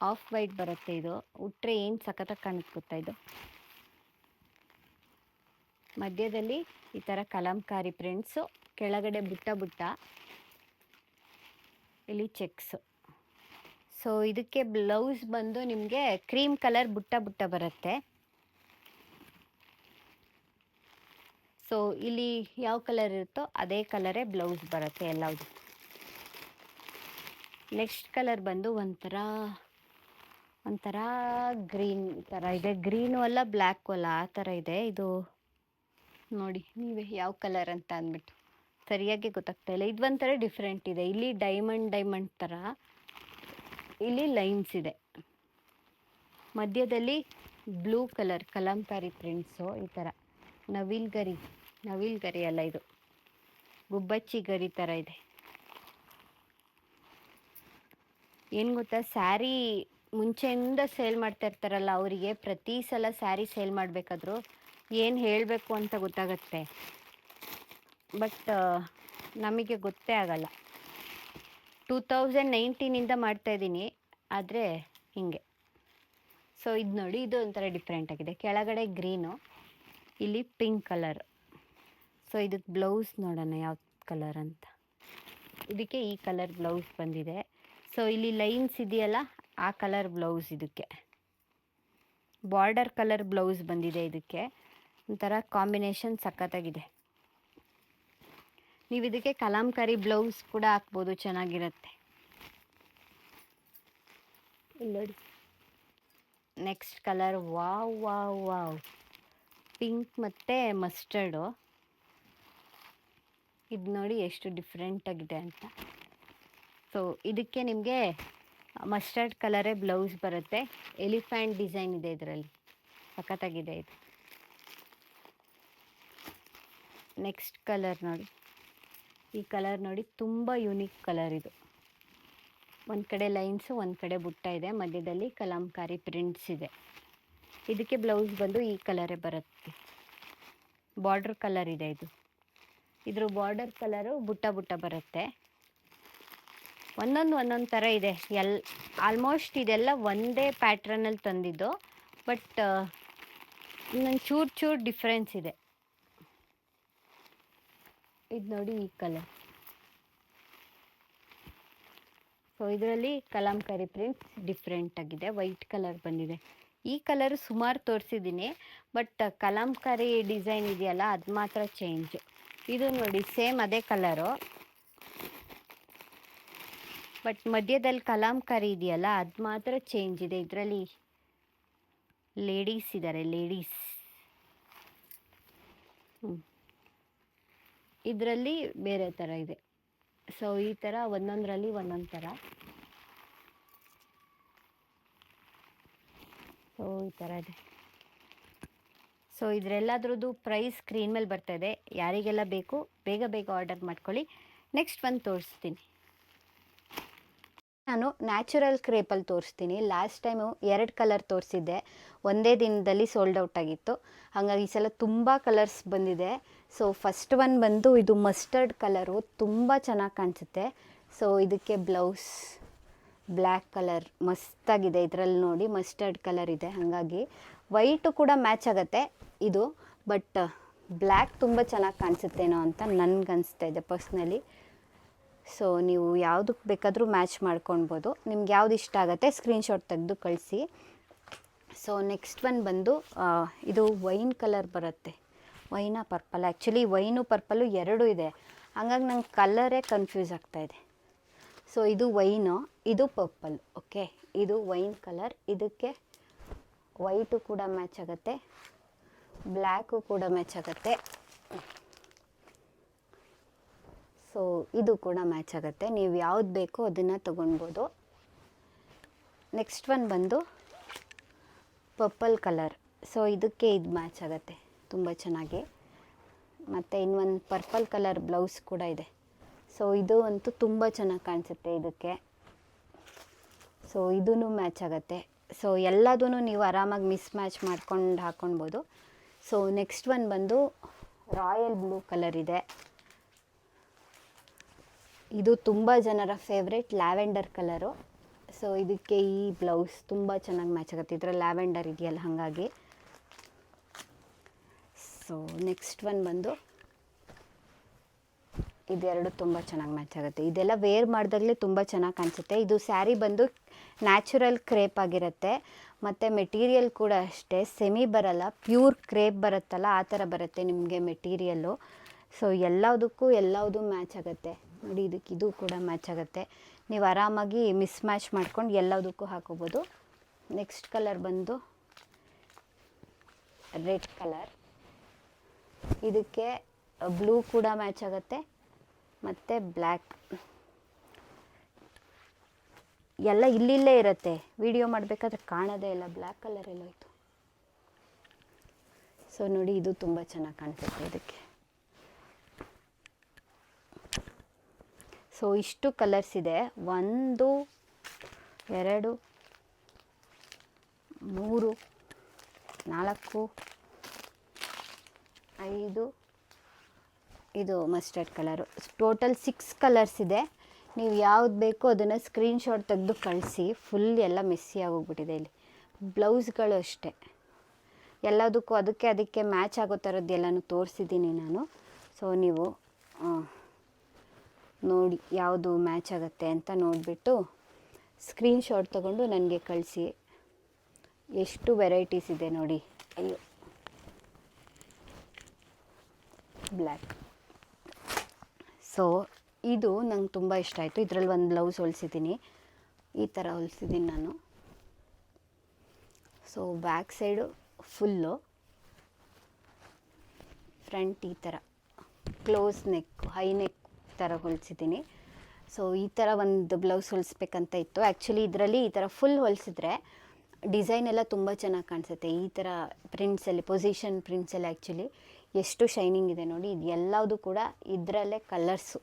ಆಫ್ ವೈಟ್ ಬರುತ್ತೆ ಇದು, ಉಟ್ರೆ ಏನು ಸಖತ್ತಾಗಿ ಕಾಣುತ್ತೆ ಗೊತ್ತಾ. ಇದು ಮಧ್ಯದಲ್ಲಿ ಈ ಥರ ಕಲಾಂಕಾರಿ ಪ್ರಿಂಟ್ಸು, ಕೆಳಗಡೆ ಬುಟ್ಟ ಬುಟ್ಟ, ಇಲ್ಲಿ ಚೆಕ್ಸು. ಸೊ ಇದಕ್ಕೆ ಬ್ಲೌಸ್ ಬಂದು ನಿಮಗೆ ಕ್ರೀಮ್ ಕಲರ್ ಬುಟ್ಟ ಬುಟ್ಟ ಬರುತ್ತೆ. ಸೊ ಇಲ್ಲಿ ಯಾವ ಕಲರ್ ಇರುತ್ತೋ ಅದೇ ಕಲರೇ ಬ್ಲೌಸ್ ಬರುತ್ತೆ ಎಲ್ಲವುದು. ನೆಕ್ಸ್ಟ್ ಕಲರ್ ಬಂದು ಒಂಥರ ಗ್ರೀನ್ ಥರ ಇದೆ. ಗ್ರೀನು ಅಲ್ಲ ಬ್ಲ್ಯಾಕು ಅಲ್ಲ, ಆ ಥರ ಇದೆ. ಇದು ನೋಡಿ ನೀವೇ ಯಾವ ಕಲರ್ ಅಂತ ಅಂದ್ಬಿಟ್ಟು, ಸರಿಯಾಗಿ ಗೊತ್ತಾಗ್ತಾ ಇಲ್ಲ. ಇದು ಒಂಥರ ಡಿಫ್ರೆಂಟ್ ಇದೆ. ಇಲ್ಲಿ ಡೈಮಂಡ್ ಥರ ಇಲ್ಲಿ ಲೈನ್ಸ್ ಇದೆ. ಮಧ್ಯದಲ್ಲಿ ಬ್ಲೂ ಕಲರ್ ಕಲಾಂಕಾರಿ ಪ್ರಿಂಟ್ಸು, ಈ ಥರ ನವಿಲ್ ಗರಿ ಅಲ್ಲ, ಇದು ಗುಬ್ಬಚ್ಚಿ ಗರಿ ಥರ ಇದೆ. ಏನು ಗೊತ್ತಾ, ಸ್ಯಾರಿ ಮುಂಚೆಯಿಂದ ಸೇಲ್ ಮಾಡ್ತಾ ಇರ್ತಾರಲ್ಲ ಅವರಿಗೆ ಪ್ರತಿ ಸಲ ಸ್ಯಾರಿ ಸೇಲ್ ಮಾಡಬೇಕಾದ್ರೂ ಏನು ಹೇಳಬೇಕು ಅಂತ ಗೊತ್ತಾಗತ್ತೆ. ಬಟ್ ನಮಗೆ ಗೊತ್ತೇ ಆಗಲ್ಲ. 2019ಇಂದ ಮಾಡ್ತಾಯಿದ್ದೀನಿ, ಆದರೆ ಹೀಗೆ. ಸೊ ಇದು ನೋಡಿ, ಇದು ಒಂಥರ ಡಿಫ್ರೆಂಟ್ ಆಗಿದೆ. ಕೆಳಗಡೆ ಗ್ರೀನು, ಇಲ್ಲಿ ಪಿಂಕ್ ಕಲರ್. ಸೊ ಇದಕ್ಕೆ ಬ್ಲೌಸ್ ನೋಡೋಣ ಯಾವ ಕಲರ್ ಅಂತ. ಇದಕ್ಕೆ ಈ ಕಲರ್ ಬ್ಲೌಸ್ ಬಂದಿದೆ. ಸೊ ಇಲ್ಲಿ ಲೈನ್ಸ್ ಇದೆಯಲ್ಲ, ಆ ಕಲರ್ ಬ್ಲೌಸ್. ಇದಕ್ಕೆ ಬಾರ್ಡರ್ ಕಲರ್ ಬ್ಲೌಸ್ ಬಂದಿದೆ. ಇದಕ್ಕೆ ಒಂಥರ ಕಾಂಬಿನೇಷನ್ ಸಖತ್ತಾಗಿದೆ. ನೀವು ಇದಕ್ಕೆ ಕಲಾಂಕಾರಿ ಬ್ಲೌಸ್ ಕೂಡ ಹಾಕ್ಬೋದು, ಚೆನ್ನಾಗಿರುತ್ತೆ. ಇಲ್ಲಿ ನೋಡಿ, next colour. Wow wow wow, pink ಮತ್ತು ಮಸ್ಟರ್ಡು. ಇದು ನೋಡಿ ಎಷ್ಟು ಡಿಫ್ರೆಂಟಾಗಿದೆ ಅಂತ. ಸೊ ಇದಕ್ಕೆ ನಿಮಗೆ ಮಸ್ಟರ್ಡ್ ಕಲರೇ ಬ್ಲೌಸ್ ಬರುತ್ತೆ. ಎಲಿಫೆಂಟ್ ಡಿಸೈನ್ ಇದೆ ಇದರಲ್ಲಿ, ಸಖತ್ತಾಗಿದೆ ಇದು. ನೆಕ್ಸ್ಟ್ ಕಲರ್ ನೋಡಿ, ಈ ಕಲರ್ ನೋಡಿ, ತುಂಬ ಯೂನಿಕ್ ಕಲರ್ ಇದು. ಒಂದು ಕಡೆ ಲೈನ್ಸು, ಒಂದು ಕಡೆ ಬುಟ್ಟ ಇದೆ, ಮಧ್ಯದಲ್ಲಿ ಕಲಾಂಕಾರಿ ಪ್ರಿಂಟ್ಸ್ ಇದೆ. ಇದಕ್ಕೆ ಬ್ಲೌಸ್ ಬಂದು ಈ ಕಲರೇ ಬರುತ್ತೆ. ಬಾರ್ಡರ್ ಕಲರ್ ಇದೆ ಇದು. ಇದ್ರ ಬಾರ್ಡರ್ ಕಲರು ಬುಟ್ಟ ಬುಟ್ಟ ಬರುತ್ತೆ. ಒಂದೊಂದು ಥರ ಇದೆ. ಆಲ್ಮೋಸ್ಟ್ ಇದೆಲ್ಲ ಒಂದೇ ಪ್ಯಾಟ್ರನಲ್ಲಿ ತಂದಿದ್ದು, ಬಟ್ ಇನ್ನೊಂದು ಚೂರು ಡಿಫ್ರೆನ್ಸ್ ಇದೆ. ಇದು ನೋಡಿ, ಈ ಕಲರ್. ಸೊ ಇದರಲ್ಲಿ ಕಲಾಂಕಾರಿ ಪ್ರಿಂಟ್ಸ್ ಡಿಫ್ರೆಂಟ್ ಆಗಿದೆ. ವೈಟ್ ಕಲರ್ ಬಂದಿದೆ. ಈ ಕಲರ್ ಸುಮಾರು ತೋರಿಸಿದ್ದೀನಿ, ಬಟ್ ಕಲಾಂಕಾರಿ ಡಿಸೈನ್ ಇದೆಯಲ್ಲ, ಅದು ಮಾತ್ರ ಚೇಂಜ್. ಇದು ನೋಡಿ, ಸೇಮ್ ಅದೇ ಕಲರು, ಬಟ್ ಮಧ್ಯದಲ್ಲಿ ಕಲಾಂಕಾರಿ ಇದೆಯಲ್ಲ, ಅದು ಮಾತ್ರ ಚೇಂಜ್ ಇದೆ. ಇದರಲ್ಲಿ ಲೇಡೀಸ್ ಇದ್ದಾರೆ, ಲೇಡೀಸ್. ಇದರಲ್ಲಿ ಬೇರೆ ಥರ ಇದೆ. ಸೊ ಈ ಥರ ಒಂದೊಂದರಲ್ಲಿ ಒಂದೊಂದು ಥರ. ಸೊ ಈ ಥರ ಇದೆ. ಸೊ ಇದರೆಲ್ಲದ್ರದ್ದು ಪ್ರೈಸ್ ಸ್ಕ್ರೀನ್ ಮೇಲೆ ಬರ್ತಾ ಇದೆ. ಯಾರಿಗೆಲ್ಲ ಬೇಕು ಬೇಗ ಬೇಗ ಆರ್ಡರ್ ಮಾಡ್ಕೊಳ್ಳಿ. ನೆಕ್ಸ್ಟ್ ಒಂದು ತೋರಿಸ್ತೀನಿ. ನಾನು ನ್ಯಾಚುರಲ್ ಕ್ರೇಪಲ್ಲಿ ತೋರಿಸ್ತೀನಿ. ಲಾಸ್ಟ್ ಟೈಮು 2 ಕಲರ್ ತೋರಿಸಿದ್ದೆ, ಒಂದೇ ದಿನದಲ್ಲಿ ಸೋಲ್ಡ್ ಔಟ್ ಆಗಿತ್ತು. ಹಾಗಾಗಿ ಈ ಸಲ ತುಂಬ ಕಲರ್ಸ್ ಬಂದಿದೆ. ಸೊ ಫಸ್ಟ್ ಒನ್ ಬಂದು ಇದು ಮಸ್ಟರ್ಡ್ ಕಲರು, ತುಂಬ ಚೆನ್ನಾಗಿ ಕಾಣಿಸುತ್ತೆ. ಸೊ ಇದಕ್ಕೆ ಬ್ಲೌಸ್ ಬ್ಲ್ಯಾಕ್ ಕಲರ್ ಮಸ್ತಾಗಿದೆ. ಇದರಲ್ಲಿ ನೋಡಿ ಮಸ್ಟರ್ಡ್ ಕಲರ್ ಇದೆ, ಹಾಗಾಗಿ ವೈಟು ಕೂಡ ಮ್ಯಾಚ್ ಆಗುತ್ತೆ ಇದು. ಬಟ್ ಬ್ಲ್ಯಾಕ್ ತುಂಬ ಚೆನ್ನಾಗಿ ಕಾಣಿಸುತ್ತೇನೋ ಅಂತ ನನಗನ್ನಿಸ್ತಾ ಇದೆ ಪರ್ಸ್ನಲಿ. ಸೊ ನೀವು ಯಾವುದಕ್ಕೆ ಬೇಕಾದರೂ ಮ್ಯಾಚ್ ಮಾಡ್ಕೊಳ್ಬೋದು. ನಿಮ್ಗೆ ಯಾವ್ದು ಇಷ್ಟ ಆಗುತ್ತೆ ಸ್ಕ್ರೀನ್ಶಾಟ್ ತೆಗೆದು ಕಳಿಸಿ. ಸೊ ನೆಕ್ಸ್ಟ್ ಒನ್ ಬಂದು ಇದು ವೈನ್ ಕಲರ್ ಬರುತ್ತೆ. Venad purple, actually wine purple ಎರಡೂ ಇದೆ, ಹಾಗಾಗಿ ನಂಗೆ ಕಲರೇ ಕನ್ಫ್ಯೂಸ್ ಆಗ್ತಾಯಿದೆ. ಸೊ ಇದು ವೈನು, ಇದು ಪರ್ಪಲ್. ಓಕೆ, ಇದು ವೈನ್ ಕಲರ್. ಇದಕ್ಕೆ ವೈಟು ಕೂಡ ಮ್ಯಾಚ್ ಆಗುತ್ತೆ, ಬ್ಲ್ಯಾಕು ಕೂಡ ಮ್ಯಾಚ್ ಆಗುತ್ತೆ. ಸೊ ಇದು ಕೂಡ ಮ್ಯಾಚ್ ಆಗುತ್ತೆ. ನೀವು ಯಾವ್ದು ಬೇಕೋ ಅದನ್ನು ತೊಗೊಳ್ಬೋದು. ನೆಕ್ಸ್ಟ್ ಒನ್ ಬಂದು ಪರ್ಪಲ್ ಕಲರ್. ಸೊ ಇದಕ್ಕೆ ಇದು ಮ್ಯಾಚ್ ಆಗುತ್ತೆ ತುಂಬ ಚೆನ್ನಾಗಿ. ಮತ್ತು ಇನ್ನೊಂದು ಪರ್ಪಲ್ ಕಲರ್ ಬ್ಲೌಸ್ ಕೂಡ ಇದೆ. ಸೊ ಇದು ಅಂತೂ ತುಂಬ ಚೆನ್ನಾಗಿ ಕಾಣಿಸುತ್ತೆ ಇದಕ್ಕೆ. ಸೊ ಇದೂ ಮ್ಯಾಚ್ ಆಗುತ್ತೆ. ಸೊ ಎಲ್ಲದೂ ನೀವು ಆರಾಮಾಗಿ ಮಿಸ್ ಮ್ಯಾಚ್ ಮಾಡ್ಕೊಂಡು ಹಾಕ್ಕೊಳ್ಬೋದು. ಸೊ ನೆಕ್ಸ್ಟ್ ಒನ್ ಬಂದು ರಾಯಲ್ ಬ್ಲೂ ಕಲರ್ ಇದೆ. ಇದು ತುಂಬ ಜನರ ಫೇವ್ರೆಟ್ ಲ್ಯಾವೆಂಡರ್ ಕಲರು. ಸೊ ಇದಕ್ಕೆ ಈ ಬ್ಲೌಸ್ ತುಂಬ ಚೆನ್ನಾಗಿ ಮ್ಯಾಚ್ ಆಗುತ್ತೆ. ಇದರಲ್ಲಿ ಲ್ಯಾವೆಂಡರ್ ಇದೆಯಲ್ಲ, ಹಾಗಾಗಿ. ಸೊ ನೆಕ್ಸ್ಟ್ ಒನ್ ಬಂದು ಇದೆರಡು ತುಂಬ ಚೆನ್ನಾಗಿ ಮ್ಯಾಚ್ ಆಗುತ್ತೆ. ಇದೆಲ್ಲ ವೇರ್ ಮಾಡಿದಾಗಲೇ ತುಂಬ ಚೆನ್ನಾಗಿ ಕಾಣಿಸುತ್ತೆ. ಇದು ಸ್ಯಾರಿ ಬಂದು ನ್ಯಾಚುರಲ್ ಕ್ರೇಪ್ ಆಗಿರುತ್ತೆ, ಮತ್ತು ಮೆಟೀರಿಯಲ್ ಕೂಡ ಅಷ್ಟೇ ಸೆಮಿ ಬರಲ್ಲ, ಪ್ಯೂರ್ ಕ್ರೇಪ್ ಬರುತ್ತಲ್ಲ ಆ ಥರ ಬರುತ್ತೆ ನಿಮಗೆ ಮೆಟೀರಿಯಲ್ಲು. ಸೊ ಎಲ್ಲದೂ ಮ್ಯಾಚ್ ಆಗುತ್ತೆ ನೋಡಿ. ಇದಕ್ಕೆ ಇದು ಕೂಡ ಮ್ಯಾಚ್ ಆಗುತ್ತೆ. ನೀವು ಆರಾಮಾಗಿ ಮಿಸ್ ಮ್ಯಾಚ್ ಮಾಡ್ಕೊಂಡು ಎಲ್ಲದಕ್ಕೂ ಹಾಕೋಬೋದು. ನೆಕ್ಸ್ಟ್ ಕಲರ್ ಬಂದು ರೆಡ್ ಕಲರ್. ಇದಕ್ಕೆ ಬ್ಲೂ ಕೂಡ ಮ್ಯಾಚ್ ಆಗುತ್ತೆ ಮತ್ತು ಬ್ಲ್ಯಾಕ್. ಎಲ್ಲ ಇಲ್ಲಿಲ್ಲೇ ಇರುತ್ತೆ, ವಿಡಿಯೋ ಮಾಡಬೇಕಾದ್ರೆ ಕಾಣೋದೇ ಇಲ್ಲ, ಬ್ಲ್ಯಾಕ್ ಕಲರ್ ಎಲ್ಲೋಯ್ತು. ಸೊ ನೋಡಿ, ಇದು ತುಂಬ ಚೆನ್ನಾಗಿ ಕಾಣಿಸುತ್ತೆ ಇದಕ್ಕೆ. ಸೊ ಇಷ್ಟು ಕಲರ್ಸ್ ಇದೆ. 1 2 3 4 5 ಇದು ಮಸ್ಟರ್ಡ್ ಕಲರು. ಟೋಟಲ್ 6 ಕಲರ್ಸ್ ಇದೆ. ನೀವು ಯಾವ್ದು ಬೇಕೋ ಅದನ್ನು ಸ್ಕ್ರೀನ್ಶಾಟ್ ತೆಗೆದು ಕಳಿಸಿ. ಫುಲ್ ಎಲ್ಲ ಮೆಸ್ಸಿ ಆಗೋಗ್ಬಿಟ್ಟಿದೆ. ಇಲ್ಲಿ ಬ್ಲೌಸ್ಗಳು ಅಷ್ಟೇ ಎಲ್ಲದಕ್ಕೂ ಅದಕ್ಕೆ ಮ್ಯಾಚ್ ಆಗೋ ಥರದ್ದು ಎಲ್ಲನೂ ತೋರಿಸಿದ್ದೀನಿ ನಾನು. ಸೊ ನೀವು ನೋಡಿ ಯಾವುದು ಮ್ಯಾಚ್ ಆಗುತ್ತೆ ಅಂತ ನೋಡಿಬಿಟ್ಟು ಸ್ಕ್ರೀನ್ಶಾಟ್ ತೊಗೊಂಡು ನನಗೆ ಕಳಿಸಿ. ಎಷ್ಟು ವೆರೈಟೀಸ್ ಇದೆ ನೋಡಿ. ಅಯ್ಯೋ, ಬ್ಲ್ಯಾಕ್. ಸೊ ಇದು ನಂಗೆ ತುಂಬ ಇಷ್ಟ ಆಯಿತು. ಇದರಲ್ಲಿ ಒಂದು ಬ್ಲೌಸ್ ಹೊಲಿಸಿದ್ದೀನಿ, ಈ ಥರ ಹೊಲಿಸಿದ್ದೀನಿ ನಾನು. So back side full, front ಈ ಥರ ಕ್ಲೋಸ್ ನೆಕ್, ಹೈ ನೆಕ್ ಥರ ಹೊಲಿಸಿದ್ದೀನಿ. ಸೊ ಈ ಥರ ಒಂದು ಬ್ಲೌಸ್ ಹೊಲಿಸ್ಬೇಕಂತ ಇತ್ತು. ಆ್ಯಕ್ಚುಲಿ ಇದರಲ್ಲಿ ಈ ಥರ ಫುಲ್ ಹೊಲಿಸಿದ್ರೆ ಡಿಸೈನ್ ಎಲ್ಲ ತುಂಬ ಚೆನ್ನಾಗಿ ಕಾಣಿಸುತ್ತೆ. ಈ ಥರ ಪ್ರಿಂಟ್ಸಲ್ಲಿ, ಪೊಸಿಷನ್ ಪ್ರಿಂಟ್ಸಲ್ಲಿ ಆ್ಯಕ್ಚುಲಿ ಎಷ್ಟು ಶೈನಿಂಗ್ ಇದೆ ನೋಡಿ. ಇದು ಎಲ್ಲವುದು ಕೂಡ ಇದರಲ್ಲೇ ಕಲರ್ಸು,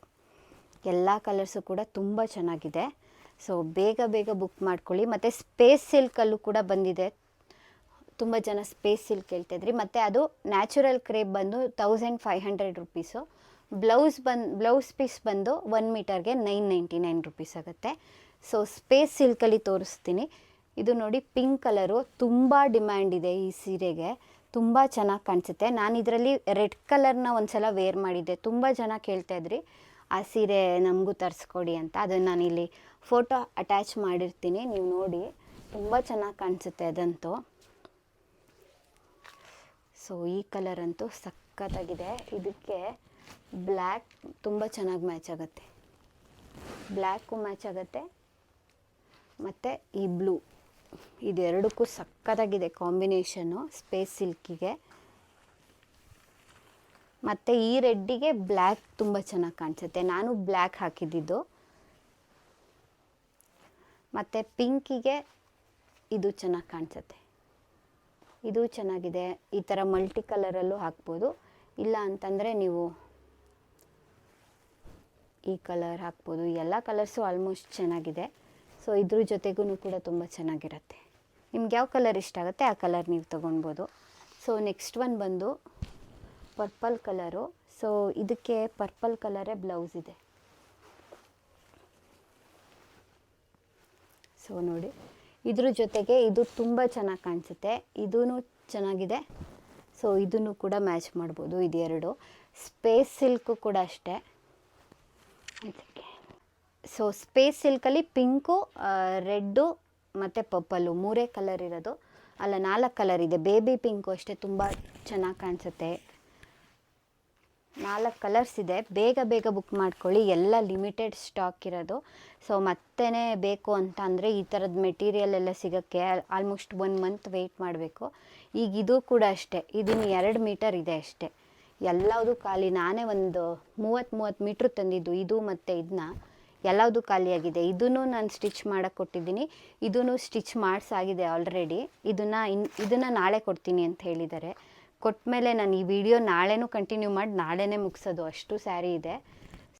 ಎಲ್ಲ ಕಲರ್ಸು ಕೂಡ ತುಂಬ ಚೆನ್ನಾಗಿದೆ. ಸೊ ಬೇಗ ಬೇಗ ಬುಕ್ ಮಾಡ್ಕೊಳ್ಳಿ. ಮತ್ತು ಸ್ಪೇಸ್ ಸಿಲ್ಕಲ್ಲೂ ಕೂಡ ಬಂದಿದೆ. ತುಂಬ ಜನ ಸ್ಪೇಸ್ ಸಿಲ್ಕ್ ಹೇಳ್ತಾಯಿದ್ರಿ. ಮತ್ತು ಅದು ನ್ಯಾಚುರಲ್ ಕ್ರೇಪ್ ಬಂದು 1500 ರುಪೀಸು. ಬ್ಲೌಸ್ ಪೀಸ್ ಬಂದು 1 ಮೀಟರ್ಗೆ 999 ರುಪೀಸ್ ಆಗುತ್ತೆ. ಸೊ ಸ್ಪೇಸ್ ಸಿಲ್ಕಲ್ಲಿ ತೋರಿಸ್ತೀನಿ. ಇದು ನೋಡಿ ಪಿಂಕ್ ಕಲರು, ತುಂಬ ಡಿಮ್ಯಾಂಡ್ ಇದೆ ಈ ಸೀರೆಗೆ, ತುಂಬ ಚೆನ್ನಾಗಿ ಕಾಣಿಸುತ್ತೆ. ನಾನು ಇದರಲ್ಲಿ ರೆಡ್ ಕಲರ್ನ ಒಂದು ಸಲ ವೇರ್ ಮಾಡಿದ್ದೆ. ತುಂಬ ಜನ ಕೇಳ್ತಾಯಿದ್ರಿ ಆ ಸೀರೆ ನಮಗೂ ತರಿಸ್ಕೊಡಿ ಅಂತ. ಅದನ್ನು ನಾನಿಲ್ಲಿ ಫೋಟೋ ಅಟ್ಯಾಚ್ ಮಾಡಿರ್ತೀನಿ, ನೀವು ನೋಡಿ. ತುಂಬ ಚೆನ್ನಾಗಿ ಕಾಣಿಸುತ್ತೆ ಅದಂತೂ. ಸೊ ಈ ಕಲರ್ ಅಂತೂ ಸಖತ್ತಾಗಿದೆ. ಇದಕ್ಕೆ ಬ್ಲ್ಯಾಕ್ ತುಂಬ ಚೆನ್ನಾಗಿ ಮ್ಯಾಚ್ ಆಗುತ್ತೆ, ಬ್ಲ್ಯಾಕು ಮ್ಯಾಚ್ ಆಗುತ್ತೆ. ಮತ್ತು ಈ ಬ್ಲೂ, ಇದೆರಡಕ್ಕೂ ಸಖತ್ತಾಗಿದೆ ಕಾಂಬಿನೇಷನ್ನು ಸ್ಪೇಸ್ ಸಿಲ್ಕಿಗೆ. ಮತ್ತು ಈ ರೆಡ್ಡಿಗೆ ಬ್ಲ್ಯಾಕ್ ತುಂಬ ಚೆನ್ನಾಗಿ ಕಾಣಿಸುತ್ತೆ. ನಾನು ಬ್ಲ್ಯಾಕ್ ಹಾಕಿದ್ದಿದ್ದು. ಮತ್ತು ಪಿಂಕಿಗೆ ಇದು ಚೆನ್ನಾಗಿ ಕಾಣಿಸುತ್ತೆ, ಇದು ಚೆನ್ನಾಗಿದೆ. ಈ ಥರ ಮಲ್ಟಿ ಕಲರಲ್ಲೂ ಹಾಕ್ಬೋದು. ಇಲ್ಲ ಅಂತಂದರೆ ನೀವು ಈ ಕಲರ್ ಹಾಕ್ಬೋದು. ಎಲ್ಲ ಕಲರ್ಸು ಆಲ್ಮೋಸ್ಟ್ ಚೆನ್ನಾಗಿದೆ. ಸೊ ಇದ್ರ ಜೊತೆಗೂ ಕೂಡ ತುಂಬ ಚೆನ್ನಾಗಿರುತ್ತೆ. ನಿಮ್ಗೆ ಯಾವ ಕಲರ್ ಇಷ್ಟ ಆಗುತ್ತೆ ಆ ಕಲರ್ ನೀವು ತೊಗೊಳ್ಬೋದು. ಸೊ ನೆಕ್ಸ್ಟ್ ಒನ್ ಬಂದು ಪರ್ಪಲ್ ಕಲರು. ಸೊ ಇದಕ್ಕೆ ಪರ್ಪಲ್ ಕಲರೇ ಬ್ಲೌಸ್ ಇದೆ. ಸೊ ನೋಡಿ, ಇದ್ರ ಜೊತೆಗೆ ಇದು ತುಂಬ ಚೆನ್ನಾಗಿ ಕಾಣಿಸುತ್ತೆ, ಇದೂ ಚೆನ್ನಾಗಿದೆ. ಸೊ ಇದನ್ನು ಕೂಡ ಮ್ಯಾಚ್ ಮಾಡ್ಬೋದು. ಇದೆರಡು ಸ್ಪೇಸ್ ಸಿಲ್ಕು ಕೂಡ ಅಷ್ಟೇ. ಸೊ ಸ್ಪೇಸ್ ಸಿಲ್ಕಲ್ಲಿ ಪಿಂಕು, ರೆಡ್ಡು ಮತ್ತು ಪರ್ಪಲ್ಲು 3 ಕಲರ್ ಇರೋದು. ಅಲ್ಲ 4 ಕಲರ್ ಇದೆ. ಬೇಬಿ ಪಿಂಕು ಅಷ್ಟೇ ತುಂಬ ಚೆನ್ನಾಗಿ ಕಾಣಿಸುತ್ತೆ. 4 ಕಲರ್ಸ್ ಇದೆ. ಬೇಗ ಬೇಗ ಬುಕ್ ಮಾಡ್ಕೊಳ್ಳಿ, ಎಲ್ಲ ಲಿಮಿಟೆಡ್ ಸ್ಟಾಕ್ ಇರೋದು. ಸೊ ಮತ್ತೆ ಬೇಕು ಅಂತ ಅಂದರೆ ಈ ಥರದ ಮೆಟೀರಿಯಲ್ ಎಲ್ಲ ಸಿಗೋಕ್ಕೆ ಆಲ್ಮೋಸ್ಟ್ 1 ಮಂತ್ ವೆಯ್ಟ್ ಮಾಡಬೇಕು. ಈಗ ಇದು ಕೂಡ ಅಷ್ಟೇ, ಇದನ್ನು 2 ಮೀಟರ್ ಇದೆ ಅಷ್ಟೇ, ಎಲ್ಲವುದು ಖಾಲಿ. ನಾನೇ ಒಂದು 30 ಮೀಟ್ರ್ ತಂದಿದ್ದು ಇದು ಮತ್ತು ಇದನ್ನ, ಎಲ್ಲವುದು ಖಾಲಿಯಾಗಿದೆ. ಇದನ್ನು ನಾನು ಸ್ಟಿಚ್ ಮಾಡೋಕ್ಕೆ ಕೊಟ್ಟಿದ್ದೀನಿ. ಇದನ್ನು ಸ್ಟಿಚ್ ಮಾಡಿಸಾಗಿದೆ ಆಲ್ರೆಡಿ. ಇದನ್ನು ನಾಳೆ ಕೊಡ್ತೀನಿ ಅಂತ ಹೇಳಿದ್ದಾರೆ. ಕೊಟ್ಟ ಮೇಲೆ ನಾನು ಈ ವಿಡಿಯೋ ನಾಳೆನೂ ಕಂಟಿನ್ಯೂ ಮಾಡಿ ನಾಳೆನೇ ಮುಗಿಸೋದು, ಅಷ್ಟು ಸ್ಯಾರಿ ಇದೆ.